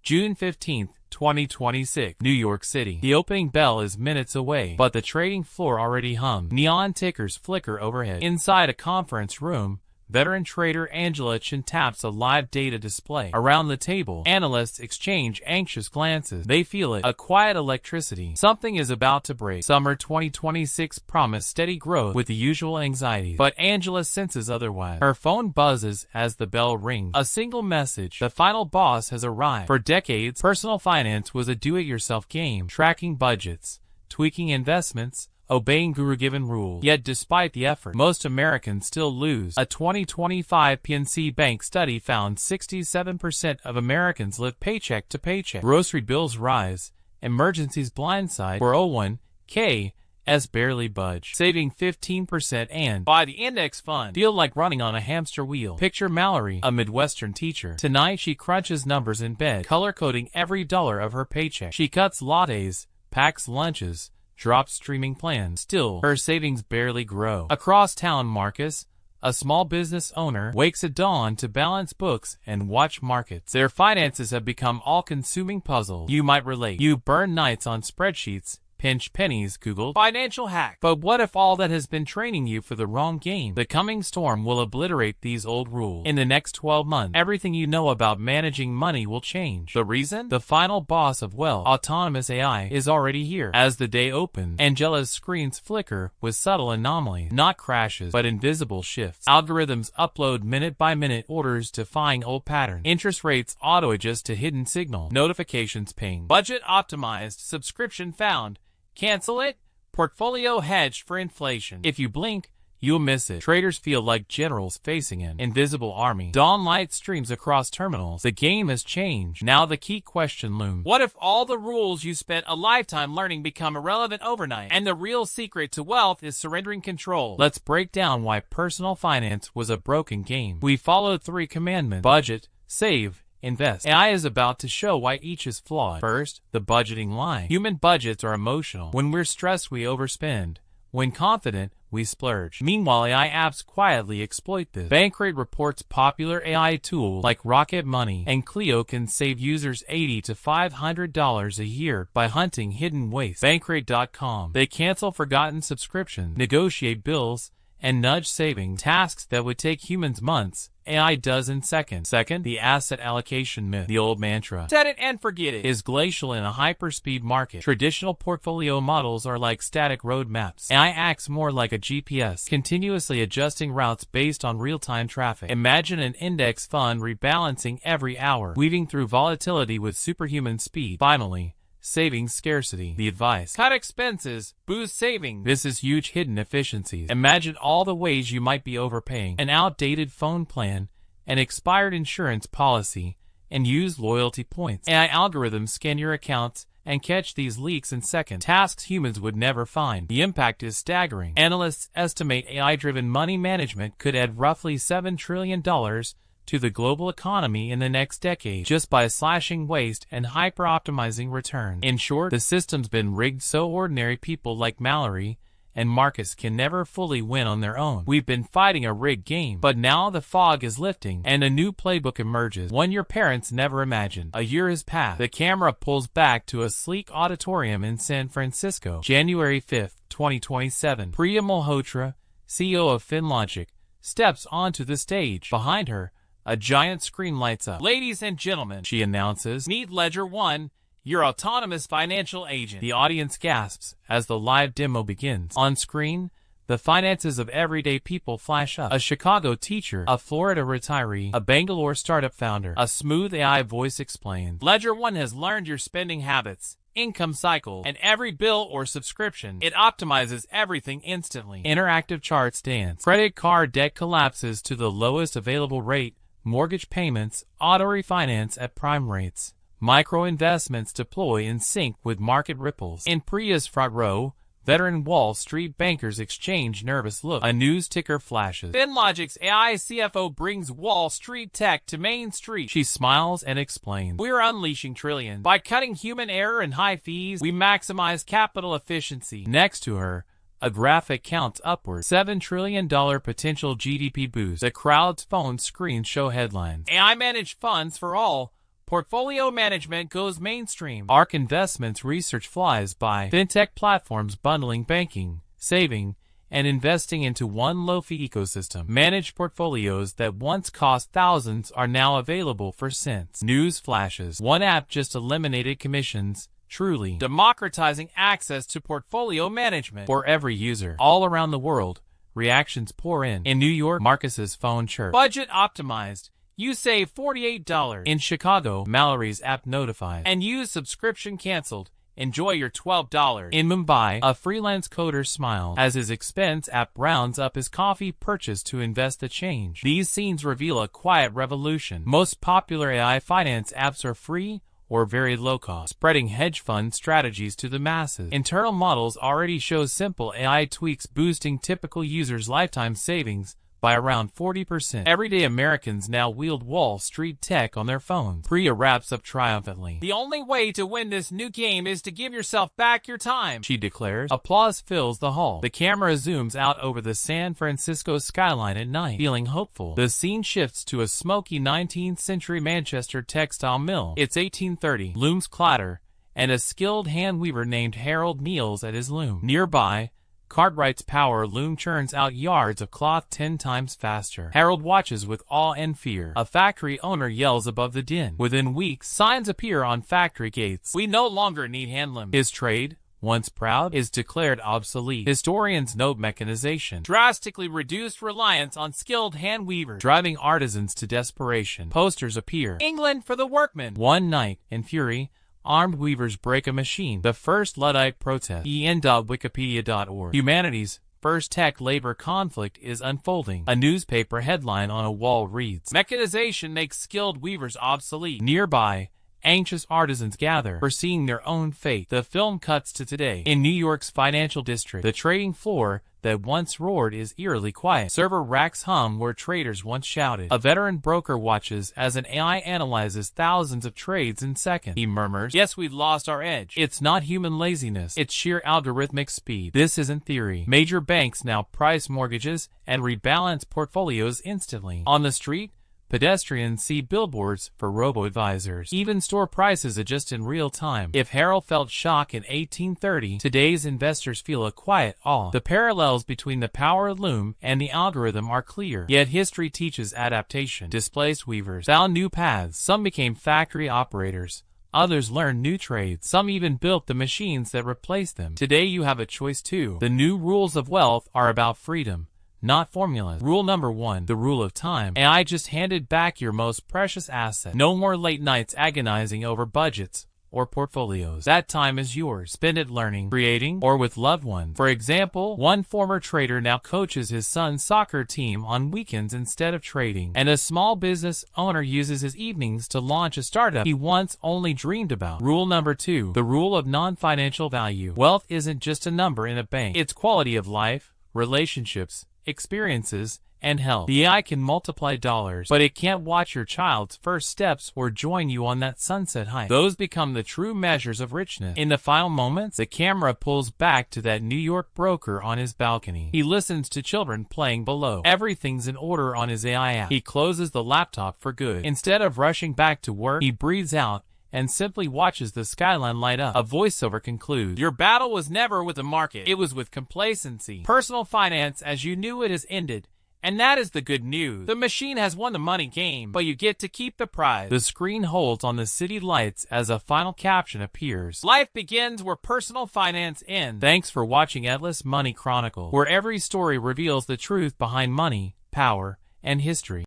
June 15, 2026, New York City. The opening bell is minutes away, but the trading floor already hums. Neon tickers flicker overhead. Inside a conference room, veteran trader Angela Chen taps a live data display. Around the table, analysts exchange anxious glances. They feel it, a quiet electricity. Something is about to break. Summer 2026 promised steady growth with the usual anxieties, but Angela senses otherwise. Her phone buzzes as the bell rings. A single message: the final boss has arrived. For decades, personal finance was a do-it-yourself game, tracking budgets, tweaking investments, obeying guru-given rules. Yet despite the effort, most Americans still lose. A 2025 PNC Bank study found 67% of Americans live paycheck to paycheck. Grocery bills rise, emergencies blindside, 401(k) barely budge, saving 15% and buy the index fund feel like running on a hamster wheel. Picture Mallory, a Midwestern teacher. Tonight she crunches numbers in bed, color-coding every dollar of her paycheck. She cuts lattes, packs lunches, drops streaming plans. Still, her savings barely grow. Across town, Marcus, a small business owner, wakes at dawn to balance books and watch markets. Their finances have become all-consuming puzzles. You might relate. You burn nights on spreadsheets, pinch pennies, Google financial hack. But what if all that has been training you for the wrong game? The coming storm will obliterate these old rules. In the next 12 months, everything you know about managing money will change. The reason? The final boss of wealth, autonomous AI, is already here. As the day opens, Angela's screens flicker with subtle anomalies, not crashes, but invisible shifts. Algorithms upload minute-by-minute orders defying old patterns. Interest rates auto-adjust to hidden signal. Notifications ping. Budget optimized. Subscription found. Cancel it. Portfolio hedged for inflation. If you blink, you'll miss it. Traders feel like generals facing an invisible army. Dawn light streams across terminals. The game has changed. Now the key question looms. What if all the rules you spent a lifetime learning become irrelevant overnight? And the real secret to wealth is surrendering control. Let's break down why personal finance was a broken game. We followed 3 commandments: budget, save, invest. AI is about to show why each is flawed. First, the budgeting lie. Human budgets are emotional. When we're stressed, we overspend. When confident, we splurge. Meanwhile, AI apps quietly exploit this. Bankrate reports popular AI tools like Rocket Money and Clio can save users $80 to $500 a year by hunting hidden waste. Bankrate.com. They cancel forgotten subscriptions, negotiate bills, and nudge savings, tasks that would take humans months. AI does in seconds. Second, the asset allocation myth. The old mantra, set it and forget it, is glacial in a hyperspeed market. Traditional portfolio models are like static roadmaps. AI acts more like a GPS, continuously adjusting routes based on real-time traffic. Imagine an index fund rebalancing every hour, weaving through volatility with superhuman speed. Finally, savings scarcity. The advice: cut expenses, boost savings. This is huge hidden efficiencies. Imagine all the ways you might be overpaying: an outdated phone plan, an expired insurance policy, and used loyalty points. AI algorithms scan your accounts and catch these leaks in seconds, tasks humans would never find. The impact is staggering. Analysts estimate AI-driven money management could add roughly $7 trillion to the global economy in the next decade, just by slashing waste and hyper-optimizing returns. In short, the system's been rigged so ordinary people like Mallory and Marcus can never fully win on their own. We've been fighting a rigged game, but now the fog is lifting and a new playbook emerges, one your parents never imagined. A year has passed. The camera pulls back to a sleek auditorium in San Francisco. January 5, 2027. Priya Malhotra, CEO of FinLogic, steps onto the stage. Behind her, a giant screen lights up. Ladies and gentlemen, she announces, meet Ledger One, your autonomous financial agent. The audience gasps as the live demo begins. On screen, the finances of everyday people flash up. A Chicago teacher, a Florida retiree, a Bangalore startup founder. A smooth AI voice explains, Ledger One has learned your spending habits, income cycle, and every bill or subscription. It optimizes everything instantly. Interactive charts dance. Credit card debt collapses to the lowest available rate. Mortgage payments auto refinance at prime rates. Micro investments deploy in sync with market ripples. In Priya's front row, veteran Wall Street bankers exchange nervous looks. A news ticker flashes. FinLogic's AI CFO brings Wall Street tech to Main Street. She smiles and explains, we're unleashing trillions. By cutting human error and high fees, we maximize capital efficiency. Next to her, a graphic counts upward. $7 trillion potential GDP boost. The crowd's phone screens show headlines. AI managed funds for all. Portfolio management goes mainstream. ARK Investments research flies by fintech platforms bundling banking, saving, and investing into one low-fee ecosystem. Managed portfolios that once cost thousands are now available for cents. News flashes. One app just eliminated commissions, truly democratizing access to portfolio management for every user. All around the world, reactions pour in. In New York, Marcus's phone chirped. Budget optimized. You save $48. In Chicago, Mallory's app notifies. And use subscription canceled. Enjoy your $12. In Mumbai, a freelance coder smiles as his expense app rounds up his coffee purchase to invest the change. These scenes reveal a quiet revolution. Most popular AI finance apps are free or very low cost, spreading hedge fund strategies to the masses. Internal models already show simple AI tweaks boosting typical users' lifetime savings by around 40%. Everyday Americans now wield Wall Street tech on their phones. Priya wraps up triumphantly. The only way to win this new game is to give yourself back your time, she declares. Applause fills the hall. The camera zooms out over the San Francisco skyline at night. Feeling hopeful, the scene shifts to a smoky 19th century Manchester textile mill. It's 1830. Looms clatter, and a skilled hand weaver named Harold kneels at his loom. Nearby, Cartwright's power loom churns out yards of cloth 10 times faster. Harold watches with awe and fear. A factory owner yells above the din. Within weeks, signs appear on factory gates. We no longer need handlooms. His trade, once proud, is declared obsolete. Historians note mechanization drastically reduced reliance on skilled hand weavers, driving artisans to desperation. Posters appear. England for the workmen. One night, in fury, armed weavers break a machine. The first Luddite protest. en.wikipedia.org. Humanity's first tech-labor conflict is unfolding. A newspaper headline on a wall reads, "Mechanization makes skilled weavers obsolete." Nearby, anxious artisans gather, foreseeing their own fate. The film cuts to today. In New York's financial district, the trading floor that once roared is eerily quiet. Server racks hum where traders once shouted. A veteran broker watches as an AI analyzes thousands of trades in seconds. He murmurs, "Yes, we've lost our edge. It's not human laziness. It's sheer algorithmic speed." This isn't theory. Major banks now price mortgages and rebalance portfolios instantly. On the street, pedestrians see billboards for robo-advisors. Even store prices adjust in real time. If Harold felt shock in 1830, today's investors feel a quiet awe. The parallels between the power loom and the algorithm are clear. Yet history teaches adaptation. Displaced weavers found new paths. Some became factory operators. Others learned new trades. Some even built the machines that replaced them. Today you have a choice too. The new rules of wealth are about freedom, not formulas. Rule number 1, the rule of time. AI just handed back your most precious asset. No more late nights agonizing over budgets or portfolios. That time is yours. Spend it learning, creating, or with loved ones. For example, one former trader now coaches his son's soccer team on weekends instead of trading. And a small business owner uses his evenings to launch a startup he once only dreamed about. Rule number 2, the rule of non-financial value. Wealth isn't just a number in a bank. It's quality of life, relationships, experiences, and health. The AI can multiply dollars, but it can't watch your child's first steps or join you on that sunset hike. Those become the true measures of richness. In the final moments, the camera pulls back to that New York broker on his balcony. He listens to children playing below. Everything's in order on his AI app. He closes the laptop for good. Instead of rushing back to work, he breathes out and simply watches the skyline light up. A voiceover concludes, "Your battle was never with the market. It was with complacency. Personal finance as you knew it has ended. And that is the good news. The machine has won the money game, but you get to keep the prize." The screen holds on the city lights as a final caption appears. Life begins where personal finance ends. Thanks for watching Atlas Money Chronicles, where every story reveals the truth behind money, power, and history.